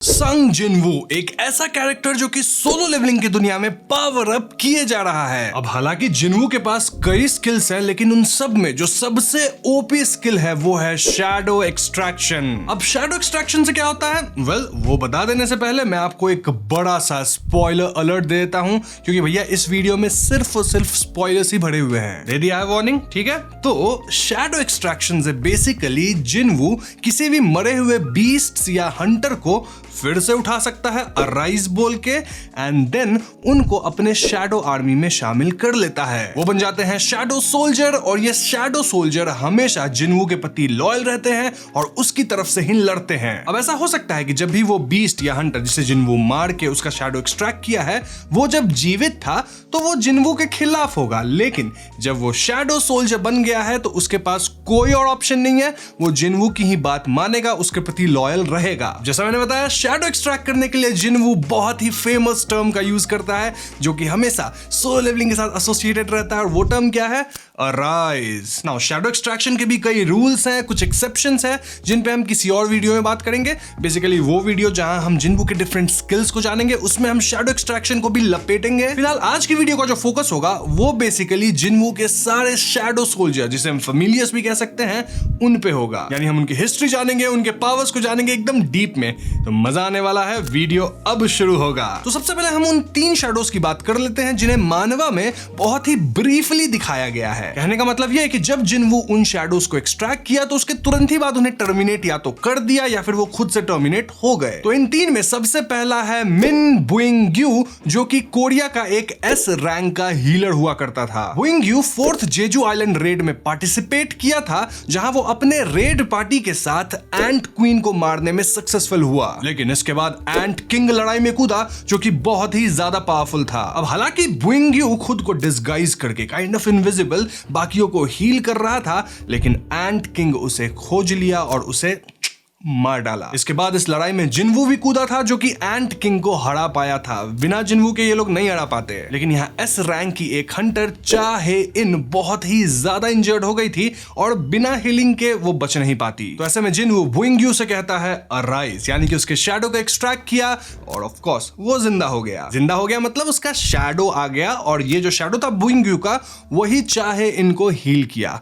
संग जिनवू एक ऐसा कैरेक्टर जो कि सोलो लेवलिंग की दुनिया में पावर अप किए जा रहा है। अब हालांकि जिनवू के पास कई स्किल्स हैं, लेकिन उन सब में जो सबसे ओपी स्किल है वो है शैडो एक्सट्रैक्शन। अब शैडो एक्सट्रैक्शन से क्या होता है? वो बता देने से पहले मैं आपको एक बड़ा सा स्पॉइलर अलर्ट दे देता हूं, क्योंकि भैया इस वीडियो में सिर्फ और सिर्फ स्पॉयलर्स ही भरे हुए हैं। दे दिया है वार्निंग, ठीक है? तो शैडो एक्सट्रैक्शन से बेसिकली जिनवू किसी भी मरे हुए बीस्ट या हंटर को फिर से उठा सकता है अराइज बोल के, एंड देन उनको अपने शैडो आर्मी में शामिल कर लेता है। वो बन जाते हैं शैडो सोल्जर, और ये शैडो सोल्जर हमेशा जिनवू के प्रति लॉयल रहते हैं और उसकी तरफ से ही लड़ते हैं। अब ऐसा हो सकता है कि जब भी वो बीस्ट या हंटर जिसे जिनवू मार के उसका शैडो एक्सट्रैक्ट किया है वो जब जीवित था तो वो जिनवू के खिलाफ होगा, लेकिन जब वो शैडो सोल्जर बन गया है तो उसके पास कोई और ऑप्शन नहीं है, वो जिनवू की ही बात मानेगा, उसके प्रति लॉयल रहेगा। जैसा मैंने बताया, शैडो एक्सट्रैक्ट करने के लिए जिनवू बहुत ही फेमस टर्म का यूज करता है जो कि हमेशा सोलो लेवलिंग के साथ एसोसिएटेड रहता है, और वो टर्म क्या है? अराइज। नाउ शैडो एक्सट्रैक्शन के भी कई रूल्स हैं, कुछ एक्सेप्शंस हैं जिन पे हम किसी और वीडियो में बात करेंगे। बेसिकली वो वीडियो जहां हम जिनवू के डिफरेंट स्किल्स को जानेंगे उसमें हम शैडो एक्सट्रैक्शन को भी लपेटेंगे। फिलहाल आज की वीडियो का जो फोकस होगा वो बेसिकली जिनवू के सारे शैडो सोल्जर, जिसे हम फेमिलियर्स भी कह सकते हैं, उन पे होगा। यानी हम उनकी हिस्ट्री जानेंगे, उनके पावर्स को जानेंगे एकदम डीप में। तो मजा आने वाला है, वीडियो अब शुरू होगा। तो सबसे पहले हम उन 3 शैडोज की बात कर लेते हैं जिन्हें मानवा में बहुत ही ब्रीफली दिखाया गया है। कहने का मतलब यह है कि जब जिनवू उन शैडोज को एक्सट्रैक्ट किया तो उसके तुरंत ही बाद उन्हें टर्मिनेट या तो कर दिया या फिर वो खुद से टर्मिनेट हो गए। तो इन 3 में सबसे पहला है मिन बुइंग्यू, जो कि कोरिया का एक एस रैंक का हीलर हुआ करता था। बुइंग्यू 4th जेजू आइलैंड रेड में पार्टिसिपेट किया था, जहां वो अपने रेड पार्टी के साथ एंट क्वीन को मारने में सक्सेसफुल हुआ, लेकिन इसके बाद एंट किंग लड़ाई में कूदा जो कि बहुत ही ज्यादा पावरफुल था। अब हालांकि बुइंग्यू खुद को डिस्गाइज करके काइंड ऑफ इनविजिबल बाकियों को हील कर रहा था, लेकिन एंट किंग उसे खोज लिया और उसे मार डाला। इसके बाद इस लड़ाई में जिनवू भी कूदा था जो कि एंट किंग को हरा पाया था। बिना जिनवू के ये लोग नहीं हरा पाते। लेकिन यहाँ एस रैंक की एक हंटर चाहे इन बहुत ही ज्यादा इंजर्ड हो गई थी और बिना हीलिंग के वो बच नहीं पाती। तो ऐसे में जिनवू बुइंग्यू से कहता है अराइज, यानी कि उसके शैडो को एक्सट्रैक्ट किया और ऑफ कोर्स वो जिंदा हो गया। जिंदा हो गया मतलब उसका शैडो आ गया, और ये जो शैडो था बुइंग्यू का वही चाहे इनको हील किया।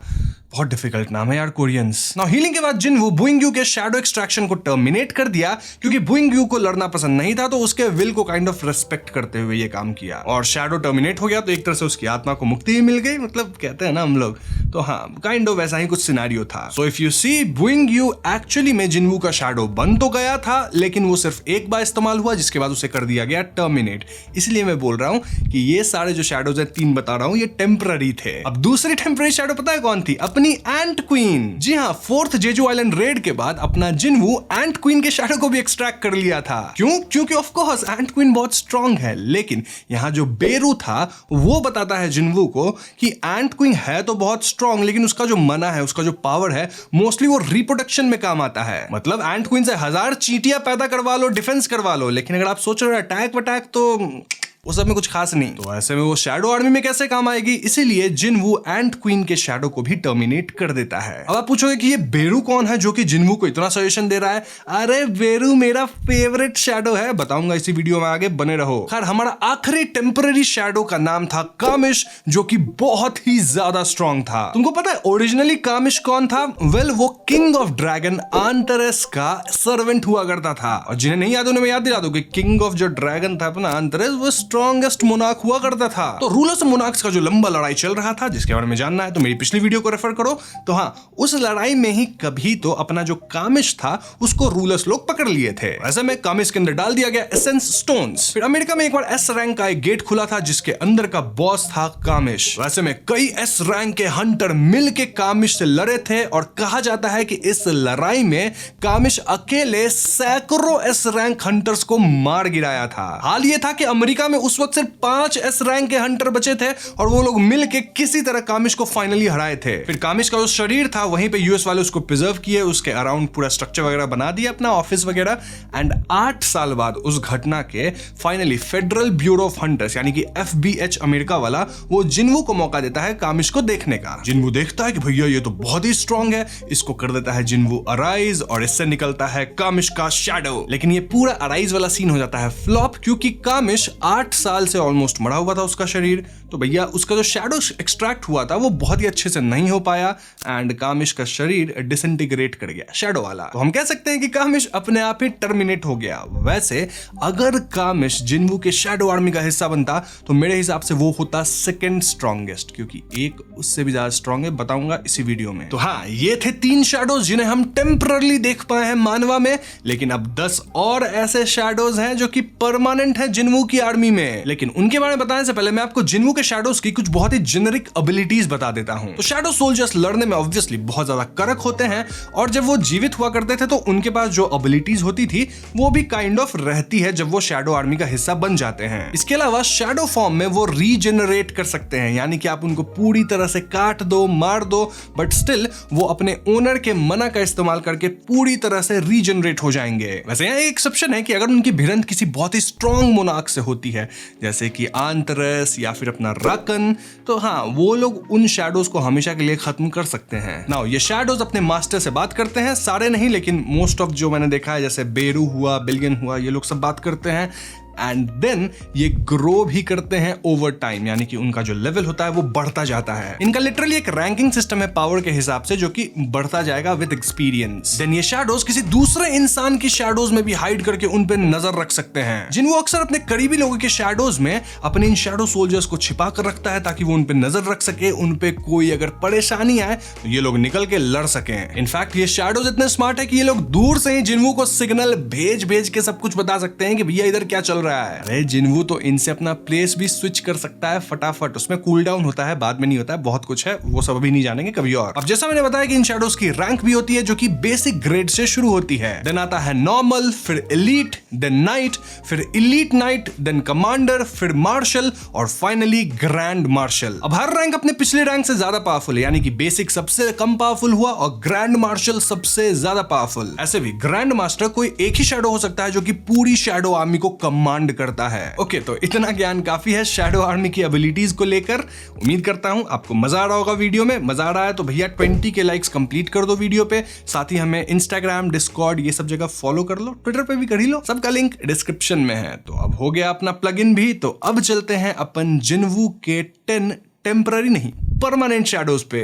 बहुत डिफिकल्ट नाम है यार कोरियंस। नाउ हीलिंग के बाद जिनवू बुइंग्यू के शैडो एक्सट्रैक्शन को टर्मिनेट कर दिया, क्योंकि बुइंग्यू को लड़ना पसंद नहीं था, तो उसके विल को काइंड ऑफ रिस्पेक्ट करते हुए ये काम किया। और शैडो टर्मिनेट हो गया तो एक तरह से उसकी आत्मा को मुक्ति भी मिल गई, मतलब कहते हैं ना हम लोग, तो हाँ काइंड ऑफ वैसा ही कुछ सिनेरियो था। सो इफ यू सी, बुइंग्यू एक्चुअली में जिनवू का शैडो बन तो गया था, लेकिन वो सिर्फ एक बार इस्तेमाल हुआ, जिसके बाद उसे कर दिया गया टर्मिनेट। इसलिए मैं बोल रहा हूं कि ये सारे जो शैडोज है 3 बता रहा हूं, ये टेम्पररी थे। अब दूसरी टेम्पररी शैडो पता है कौन थी? अपनी एंट क्वीन। जी हाँ, 4th जेजू आइलैंड रेड के बाद अपना जिनवू एंट क्वीन के शैडो को भी एक्सट्रैक्ट कर लिया था। क्यों? क्योंकि ऑफ कोर्स एंट क्वीन बहुत स्ट्रांग है, लेकिन यहाँ जो बेरू था वो बताता है जिनवू को कि एंट क्वीन है तो बहुत स्ट्रांग, लेकिन उसका जो मना है, उसका जो पावर है, मोस्टली वो रिप्रोडक्शन में काम आता है। मतलब एंट क्वीन से 1000 चींटियां पैदा करवा लो, डिफेंस करवा लो, लेकिन अगर आप सोच रहे हो अटैक वटैक, तो वो सब में कुछ खास नहीं। तो ऐसे में वो शैडो आर्मी में कैसे काम आएगी? इसीलिए जिनवू एंट क्वीन के शैडो को भी टर्मिनेट कर देता है। अब आप पूछोगे कि ये बेरू कौन है जो कि जिनवू को इतना सजेशन दे रहा है? अरे बेरू मेरा फेवरेट शैडो है, बताऊंगा इसी वीडियो में, आगे बने रहो। खैर, हमारा आखिरी टेम्पररी शैडो का नाम था कामिश, जो कि बहुत ही ज्यादा स्ट्रॉन्ग था। तुमको पता है ओरिजिनली कामिश कौन था? वो किंग ऑफ ड्रैगन आंतरेस का सर्वेंट हुआ करता था। और जिन्हें नहीं याद उन्हें मैं याद दिला दूं कि किंग ऑफ जो ड्रैगन था अपना आंतरेस, वो स्ट्रॉन्गेस्ट मोनार्क हुआ करता था। तो रूलर्स और मोनार्क्स का जो लंबा लड़ाई चल रहा था, जिसके बारे में जानना है तो मेरी पिछली वीडियो को रेफर करो। तो हाँ, उस लड़ाई में ही कभी तो अपना जो कामिश था उसको रूलर्स लोग पकड़ लिए थे। ऐसे में कामिश के अंदर डाल दिया गया एसेंस स्टोन्स। फिर अमेरिका में एक बार एस रैंक का एक गेट खुला था जिसके अंदर का बॉस था कामिश। वैसे में कई एस रैंक के हंटर मिल के कामिश से लड़े थे, और कहा जाता है कि इस लड़ाई में कामिश अकेले सैकड़ों एस रैंक हंटर्स को मार गिराया था। हाल ये था कि अमेरिका में में उस वक्त सिर्फ 5 एस रैंक के हंटर बचे थे और वो लोग मिल के किसी तरह कामिश को फाइनली हराए थे। फिर कामिश का जो शरीर था वहीं पे यूएस वाले उसको प्रिजर्व किए, उसके अराउंड पूरा स्ट्रक्चर वगैरह बना दिया, अपना ऑफिस वगैरह। एंड 8 साल बाद उस घटना के finally federal bureau of hunters यानी कि FBH अमेरिका वाला वो जिन्वू को मौका देता है कामिश को देखने का। जिन्वू देखता है कि भैया ये तो बहुत ही स्ट्रांग है, इसको कर देता है जिन्वू अराइज और इससे निकलता है कामिश का शैडो। लेकिन ये पूरा अराइज वाला सीन हो जाता है फ्लॉप, क्योंकि कामिश 8 साल से ऑलमोस्ट मरा हुआ था उसका शरीर, तो भैया उसका जो शैडो एक्सट्रैक्ट हुआ था वो बहुत ही अच्छे से नहीं हो पाया एंड कामिश का शरीर डिसइंटीग्रेट कर गया शैडो वाला। तो हम कह सकते हैं कि कामिश अपने आप ही टर्मिनेट हो गया। वैसे अगर कामिश जिन्वू के शैडो आर्मी का हिस्सा बनता तो मेरे हिसाब से वो होता सेकंड स्ट्रॉन्गेस्ट, क्योंकि एक उससे भी ज्यादा स्ट्रॉन्ग है, बताऊंगा इसी वीडियो में। तो हाँ, ये थे 3 शैडोज जिन्हें हम टेम्पररी देख पाए हैं मानवा में, लेकिन अब 10 और ऐसे शैडोज हैं जो कि परमानेंट है जिन्वू की आर्मी में। लेकिन उनके बारे में बताने से पहले मैं आपको जिन्वू के शैडोज की कुछ बहुत ही जेनेरिक एबिलिटीज बता देता हूं। तो शैडो सोल्जर्स लड़ने में ऑब्वियसली बहुत ज्यादा करक होते हैं और जब वो जीवित हुआ करते थे तो उनके पास जो एबिलिटीज होती थी वो भी काइंड ऑफ रहती है जब वो शैडो आर्मी का हिस्सा बन जाते हैं। इसके अलावा शैडो फॉर्म में वो रीजेनरेट कर सकते हैं, यानी कि आप उनको पूरी तरह से काट दो, मार दो, बट स्टिल वो अपने ओनर के मना का इस्तेमाल करके पूरी तरह से रीजेनरेट हो जाएंगे। वैसे यहाँ एक एक्सेप्शन है कि अगर उनकी भिड़ंत किसी बहुत ही स्ट्रॉन्ग मोनार्क से होती है, जैसे कि आंतरस या फिर अपना राकन, तो हाँ वो लोग उन शैडोज को हमेशा के लिए खत्म कर सकते हैं। नाउ ये शैडोज अपने मास्टर से बात करते हैं, सारे नहीं लेकिन मोस्ट ऑफ जो मैंने देखा है, जैसे बेरू हुआ, बिल्गन हुआ, ये लोग सब बात करते हैं। एंड देन ये ग्रो भी करते हैं ओवर टाइम, यानी कि उनका जो लेवल होता है वो बढ़ता जाता है। इनका लिटरली एक रैंकिंग सिस्टम है पावर के हिसाब से, जो कि बढ़ता जाएगा विद एक्सपीरियंस। देन ये शैडोज किसी दूसरे इंसान की शैडोज में भी हाइड करके उन पे नजर रख सकते हैं। जिन्वू अक्सर अपने करीबी लोगों के शैडोज में अपने इन शैडो सोल्जर्स को छिपा कर रखता है ताकि वो उन पे नजर रख सके, उन पे कोई अगर परेशानी आए तो ये लोग निकल के लड़ सके। इनफैक्ट ये शैडोज इतने स्मार्ट है कि ये लोग दूर से ही जिन्वू को सिग्नल भेज भेज के सब कुछ बता सकते हैं कि भैया इधर क्या चल रहा है। अरे जिन्वू तो इनसे अपना प्लेस भी स्विच कर सकता है फटाफट, उसमें कूल डाउन होता है, बाद में नहीं होता है, बहुत कुछ है, वो सब अभी नहीं जानेंगे, कभी और। अब जैसा मैंने बताया कि इन शैडोज की रैंक भी होती है जो कि बेसिक ग्रेड से शुरू होती है, देन आता है नॉर्मल, फिर एलीट, देन नाइट, फिर एलीट नाइट, देन कमांडर, फिर मार्शल और फाइनली ग्रैंड मार्शल। अब हर रैंक अपने पिछले रैंक से ज्यादा पावरफुल है, यानी कि बेसिक सबसे कम पावरफुल हुआ और ग्रैंड मार्शल सबसे ज्यादा पावरफुल। ऐसे भी ग्रैंड मास्टर कोई एक ही शैडो हो सकता है जो कि पूरी शैडो आर्मी को कमांड करता है। ओके, तो इतना ज्ञान काफी है शैडो आर्मी की एबिलिटीज को लेकर। उम्मीद करता हूं आपको मजा आ रहा होगा वीडियो में। मजा आ रहा है तो भैया 20 के लाइक्स कंप्लीट कर दो वीडियो पे। साथ ही हमें इंस्टाग्राम, डिस्कॉर्ड ये सब जगह फॉलो कर लो, ट्विटर पे भी कर ही लो, सबका लिंक डिस्क्रिप्शन में है। तो अब हो गया अपना प्लग इन भी, तो अब चलते हैं अपन जिन्वू के 10 टेम्पररी नहीं परमानेंट शैडोज पे।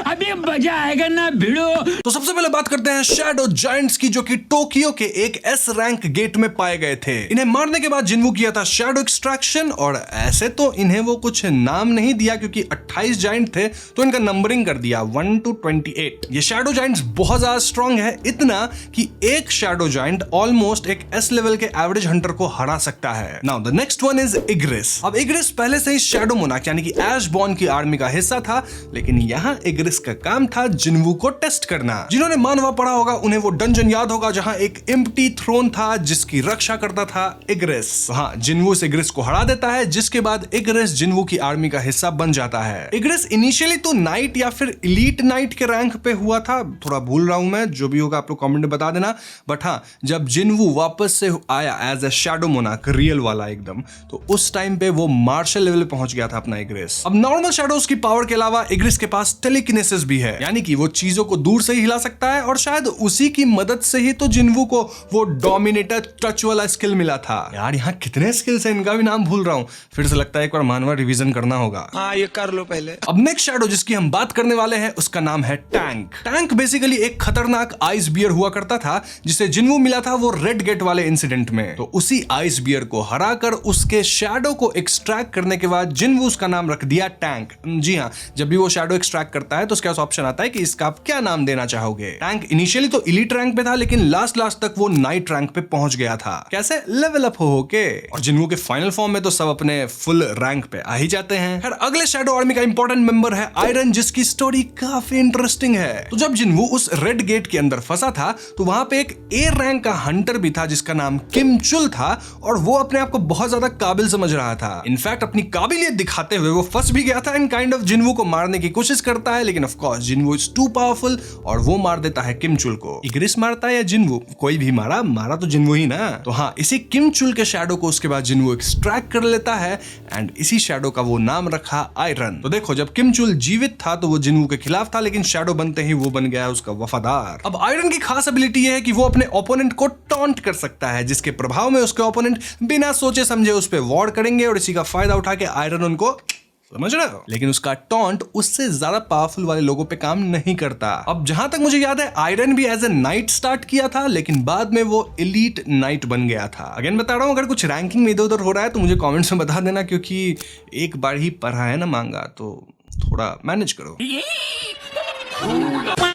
अभी मजा आएगा ना भिड़ो। तो सबसे पहले बात करते हैं शैडो जायंट्स की, जो कि टोक्यो के एक एस रैंक गेट में पाए गए थे। इन्हें मारने के बाद जिन्वू किया था शैडो एक्सट्रैक्शन, और ऐसे तो इन्हें वो कुछ नाम नहीं दिया क्योंकि 28 जायंट थे तो इनका नंबरिंग कर दिया 1 to 28। ये शैडो जायंट्स बहुत ज्यादा स्ट्रॉन्ग है, इतना कि एक शैडो जायंट ऑलमोस्ट एक एस लेवल के एवरेज हंटर को हरा सकता है। Now the next one is Igris. अब इग्रिस पहले से ही शैडो मोनार्क यानी कि ऐशबॉर्न की आर्मी का हिस्सा था, लेकिन यहाँ इग्रिस का काम था जिन्वू को टेस्ट करना। जिन्होंने मानवा पढ़ा होगा उन्हें वो डंजन याद होगा जहां एक एम्प्टी थ्रोन था जिसकी रक्षा करता था इग्रिस। हाँ, जिन्वू से इग्रिस को हरा देता है, जिसके बाद इग्रिस जिन्वू की आर्मी का हिस्सा बन जाता है। इग्रिस इनिशियली तो नाइट या फिर एलीट नाइट के रैंक पे हुआ था, थोड़ा भूल रहा हूं मैं, जो भी होगा आप लोग कमेंट में बता देना। बट हाँ, जब जिन्वू वापस से आया as a shadow monarch real वाला एकदम, तो उस टाइम पे वो मार्शल लेवल पे पहुंच गया था अपना इग्रिस। अब नॉर्मल शैडोज की पावर के अलावा इग्रिस के पास टेलीकिनेसिस भी है, यानी कि वो चीजों को दूर से ही हिला सकता है, और शायद उसी की मदद से ही तो जिन्वू को वो डोमिनेटर टच वाला स्किल मिला था। यार यहाँ कितने स्किल्स हैं, इनका भी नाम भूल रहा हूं, फिर से लगता है एक बार मानवा रिवीजन करना होगा। हाँ, ये कर लो पहले। अब नेक्स्ट शैडो जिसकी हम बात करने वाले हैं उसका नाम है टैंक। टैंक बेसिकली एक खतरनाक आइस बियर हुआ करता था जिसे जिन्वू मिला था वो रेड गेट वाले इंसिडेंट में। तो उसी आइस बियर को हराकर उसके शैडो को एक्सट्रैक्ट करने के बाद जिन्वू उसका नाम रख दिया टैंक। जी हाँ, जब भी वो शैडो एक्सट्रैक्ट करता है तो उसके पास ऑप्शन आता है कि इसका आप क्या नाम देना चाहोगे। रैंक इनिशियली तो एलीट रैंक पे था, लेकिन लास्ट तक वो नाइट रैंक पे पहुंच गया था। कैसे? लेवल अप हो के। और जिन्वू के फाइनल फॉर्म में तो सब अपने फुल रैंक पे आ ही जाते हैं। खैर अगले शैडो आर्मी का इंपॉर्टेंट मेंबर है आयरन, जिसकी स्टोरी काफी इंटरेस्टिंग है। तो जब जिन्वू उस रेड गेट के अंदर फंसा था तो वहां पे एक ए रैंक का हंटर भी था जिसका नाम किम चुल था, और वो अपने आप को बहुत ज्यादा काबिल समझ रहा था। इनफैक्ट अपनी काबिलियत दिखाते हुए वो फंस भी गया था एंड काइंड ऑफ जिन्वू को मारने की कोशिश करता है, लेकिन of course Jinwoo is too powerful और वो मार देता है किम चुल को। इग्रिस मारता है या जिन्वू, कोई भी मारा तो जिन्वू ही ना। तो हाँ, इसी किम चुल के शैडो को उसके बाद जिन्वू एक्सट्रैक्ट कर लेता है एंड इसी शैडो का वो नाम रखा आयरन। तो देखो, जब किम चुल जीवित था तो वो जिन्वू के खिलाफ था, लेकिन शैडो बनते ही वो बन गया उसका वफादार। अब आयरन की खास एबिलिटी ये है कि वो अपने ओपोनेंट को टॉन्ट कर सकता है, जिसके प्रभाव में उसके ओपोनेंट बिना सोचे समझे उस पर वॉर करेंगे और इसी का फायदा उठा के आयरन उनको, समझ रहे हो? लेकिन उसका टॉन्ट उससे ज्यादा पावरफुल वाले लोगों पे काम नहीं करता। अब जहां तक मुझे याद है आयरन भी एज ए नाइट स्टार्ट किया था, लेकिन बाद में वो एलीट नाइट बन गया था। अगेन बता रहा हूं, अगर कुछ रैंकिंग में इधर उधर हो रहा है तो मुझे कमेंट्स में बता देना, क्योंकि एक बार ही पढ़ा है ना मांगा, तो थोड़ा मैनेज करो।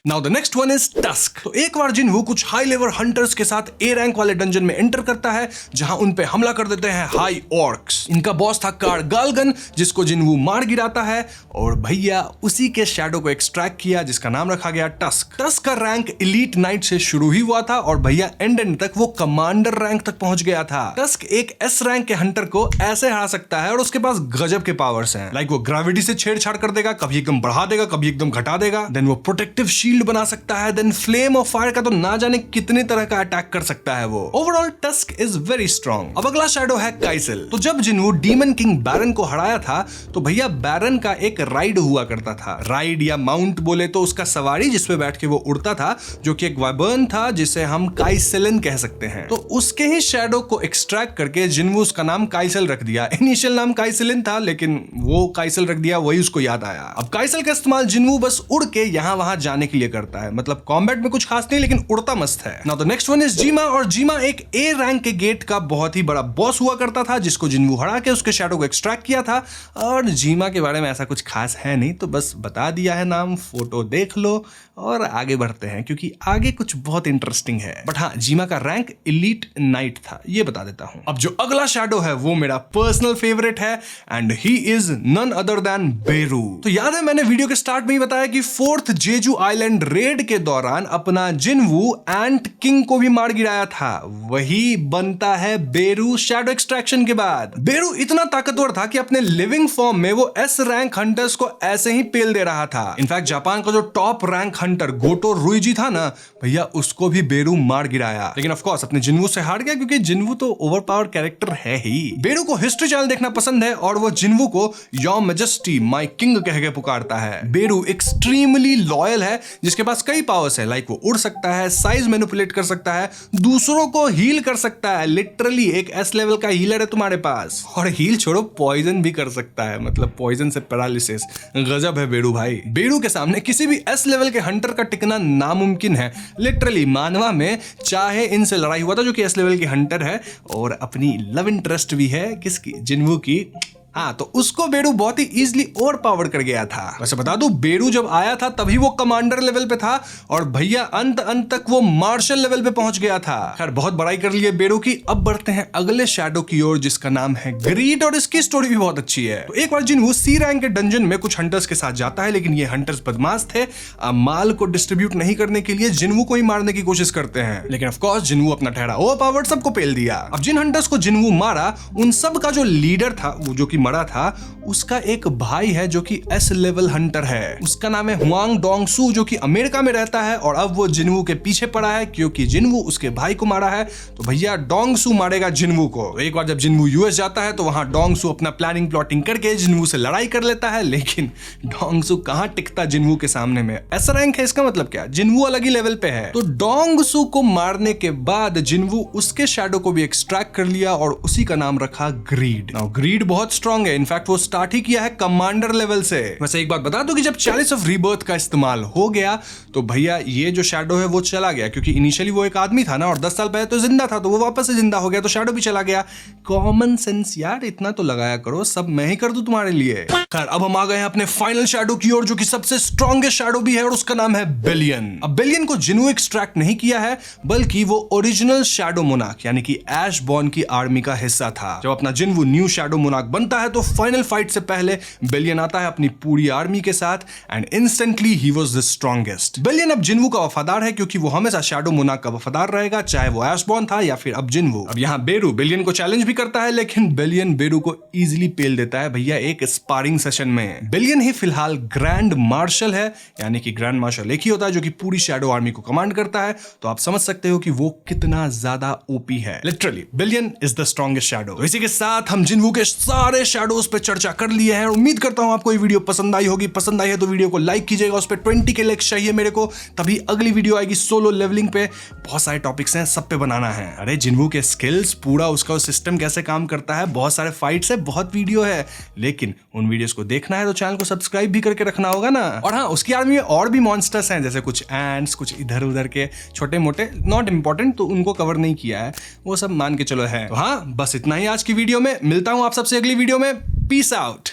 Now the next one is tusk. तो एक बार जिन्वू कुछ हाई लेवल हंटर्स के साथ ए रैंक वाले डंजन में एंटर करता है, जहां उन पे हमला कर देते हैं हाई ऑर्क्स। इनका बॉस था कार्ड गालगन, जिसको जिन्वू मार गिराता है, और भैया उसी के शैडो को एक्सट्रैक्ट किया, जिसका नाम रखा गया टस्क। टस्क का रैंक एलीट नाइट से शुरू ही हुआ था और भैया एंड तक वो कमांडर रैंक तक पहुंच गया था। टस्क एक एस रैंक के हंटर को ऐसे हरा सकता है और उसके पास गजब के पावर्स हैं। लाइक वो ग्रेविटी से छेड़छाड़ कर देगा, कभी एकदम बढ़ा देगा, कभी एकदम घटा देगा। देन वो प्रोटेक्टिव शील्ड बना सकता है, देन फ्लेम ऑफ फायर का तो ना जाने कितने तरह का अटैक कर सकता है वो। Overall tusk is very strong. अब अगला शैडो है काइसेल। तो जब जिन्वू डीमन किंग बैरन को हराया था तो भैया बैरन का एक राइड हुआ करता था। राइड या माउंट बोले तो उसका सवारी जिसपे बैठ के वो उड़ता था, जो कि एक वाइबर्न था जिसे हम काइसेलन कह सकते हैं। तो उसके ही शैडो को एक्सट्रैक्ट करके जिन्वू उसका नाम काइसेल रख दिया। इनिशियल नाम काइसेलन था, लेकिन वो काइसेल रख दिया, वही उसको याद आया। अब काइसेल का इस्तेमाल जिन्वू बस उड़ के यहां वहां जाने के लिए करता है, मतलब कॉम्बैट में कुछ खास नहीं, लेकिन उड़ता मस्त है। Now the next one is Jima. और जीमा एक ए रैंक के गेट का बहुत ही बड़ा बॉस हुआ करता था, जिसको जिन्वू हरा के उसके शैडो को एक्सट्रैक्ट किया था। और जीमा के बारे में ऐसा कुछ खास है नहीं, तो बस बता दिया है नाम, फोटो देख लो और आगे बढ़ते हैं, क्योंकि आगे कुछ बहुत इंटरेस्टिंग है। बट हाँ, जीमा का रैंक एलीट नाइट था, ये बता देता हूं। अब जो अगला शैडो है वो मेरा पर्सनल फेवरेट है and he is none other than Beru. तो याद है मैंने वीडियो के स्टार्ट में ही बताया कि 4th जेजू आइलैंड रेड के दौरान अपना जिन्वू एंट किंग को भी मार गिराया था। वही बनता है बेरू शैडो एक्सट्रैक्शन के बाद। बेरू इतना ताकतवर था कि अपने लिविंग फॉर्म में वो एस रैंक हंटर्स को ऐसे ही पेल दे रहा था। इनफैक्ट जापान का जो टॉप रैंक हंटर गोटो रुइजी था ना भैया, उसको भी बेरू मार गिराया। लेकिन ऑफ कोर्स अपने जिन्वू से हार गया, क्योंकि जिन्वू तो ओवरपावर कैरेक्टर है ही। बेरू को हिस्ट्री चैनल देखना पसंद है और वो जिन्वू को योर मैजेस्टी माय किंग कह के पुकारता है। बेरू एक्सट्रीमली लॉयल है, जिसके पास कई पावर्स है। लाइक वो उड़ सकता है, साइज मैनिपुलेट कर सकता है, दूसरों को हील कर सकता है। लिटरली एक एस लेवल का हीलर है तुम्हारे पास। और हील छोड़ो, पॉइजन भी कर सकता है, मतलब पॉइजन से पैरालिसिस। गजब है बेरू भाई। बेरू के सामने किसी भी एस लेवल के हंटर का टिकना नामुमकिन है। लिटरली मानवा में चाहे इनसे लड़ाई हुआ था, जो कि एस लेवल की हंटर है और अपनी लव इंटरेस्ट भी है, किसकी? जिन्वू की। हाँ, तो उसको बेरू बहुत ही इजीली ओवर पावर कर गया था। वैसे बता दूं, बेरू जब आया था तभी वो कमांडर लेवल पे था और भैया अंत तक वो मार्शल लेवल पे पहुंच गया था। खैर बहुत बड़ाई कर ली है बेरू की। अब बढ़ते हैं अगले शैडो की ओर, जिसका नाम है ग्रीड, और इसकी स्टोरी भी बहुत अच्छी है। तो एक बार जिन्वू सी रैंक के डंजन में कुछ हंटर्स के साथ जाता है, लेकिन ये हंटर्स बदमाश थे। माल को डिस्ट्रीब्यूट नहीं करने के लिए जिन्वू को ही मारने की कोशिश करते हैं, लेकिन ऑफकोर्स जिन्वू अपना ठहरा ओवर पावर्ड सबको पेल दिया। अब जिन हंटर्स को जिन्वू मारा, उन सब का जो लीडर था, वो जो कि मरा था, उसका एक भाई है जो कि एस लेवल हंटर है। उसका नाम है हुआंग डोंगसू, जो कि अमेरिका में रहता है और अब वो जिन्वू के पीछे पड़ा है, क्योंकि जिन्वू उसके भाई को मारा है। तो भैया डोंगसू मारेगा जिन्वू को। एक बार जब जिन्वू यूएस जाता है तो वहां डोंगसू अपना प्लानिंग प्लॉटिंग करके जिन्वू से लड़ाई कर लेता है, लेकिन डोंगसू कहां टिकता जिन्वू के सामने में। ऐसा रैंक है, इसका मतलब क्या? जिन्वू अलग ही लेवल पे है। तो डोंगसू को मारने के बाद जिन्वू उसके शैडो को भी एक्सट्रैक्ट कर लिया और उसी का नाम रखा ग्रीड। नाउ ग्रीड बहुत स्ट्रॉन्ग स्ट्रांग है। इनफैक्ट वो स्टार्ट ही किया है कमांडर लेवल से। वैसे एक बात बता दो कि जब चैलिस ऑफ रीबर्थ का इस्तेमाल हो गया तो भैया ये जो शैडो है वो चला गया, क्योंकि इनिशियली वो एक आदमी था ना, और 10 साल पहले तो जिंदा था, तो वो वापस से जिंदा हो गया, तो शैडो भी चला गया। कॉमन सेंस यार, इतना तो लगाया करो, सब मैं ही कर दूं तुम्हारे लिए। खैर अब हम आ गए हैं अपने फाइनल शैडो की ओर, जो कि सबसे स्ट्रॉन्गेस्ट शैडो भी है, और उसका नाम है बिलियन। अब बिलियन को जिन्हू एक्सट्रैक्ट नहीं किया है, बल्कि वो ओरिजिनल शैडो मोनार्क यानी कि ऐश बॉर्न की आर्मी का हिस्सा था। जब अपना जिन्हू न्यू शैडो मोनार्क बनता है तो फाइनल फाइट से पहले बिलियन आता है अपनी पूरी आर्मी के साथ, and instantly he was the strongest. Billion अब जिन्हू का वफादार है, क्योंकि वो हमेशा शैडो मोनार्क का वफादार रहेगा, चाहे वो ऐश बॉर्न था या फिर अब जिन्हू। अब यहाँ बेरू बिलियन को चैलेंज भी करता है, लेकिन बिलियन बेरू को इजीली पेल देता है भैया एक स्पारिंग सेशन में। बिलियन ही फिलहाल ग्रैंड मार्शल है, यानी कि ग्रैंड मार्शल एक ही होता है जो कि पूरी शैडो आर्मी को कमांड करता है, तो आप समझ सकते हो कि वो कितना ज्यादा ओपी है। Literally billion is the strongest shadow. तो इसी के साथ हम जिन्हू के सारे शैडोज पे चर्चा कर लिए हैं। उम्मीद करता हूं आपको ये वीडियो पसंद आई होगी। पसंद आई है तो वीडियो को लाइक कीजिएगा, उस पर 20 के लाइक चाहिए मेरे को, तभी अगली वीडियो आएगी सोलो लेवलिंग पे। बहुत सारे टॉपिक्स हैं, सब पे बनाना है। अरे जिन्हू के स्किल्स, पूरा उसका सिस्टम कैसे काम करता है, बहुत सारे फाइट्स है, बहुत वीडियो है, लेकिन उन वीडियोस को देखना है तो चैनल को सब्सक्राइब भी करके रखना होगा ना। और हाँ, उसकी आर्मी में और भी मॉन्स्टर्स हैं, जैसे कुछ एंट्स, कुछ इधर उधर के छोटे मोटे नॉट इंपॉर्टेंट, तो उनको कवर नहीं किया है, वो सब मान के चलो है। तो हाँ, बस इतना ही आज की वीडियो में। मिलता हूं आप सबसे अगली वीडियो में। Peace out.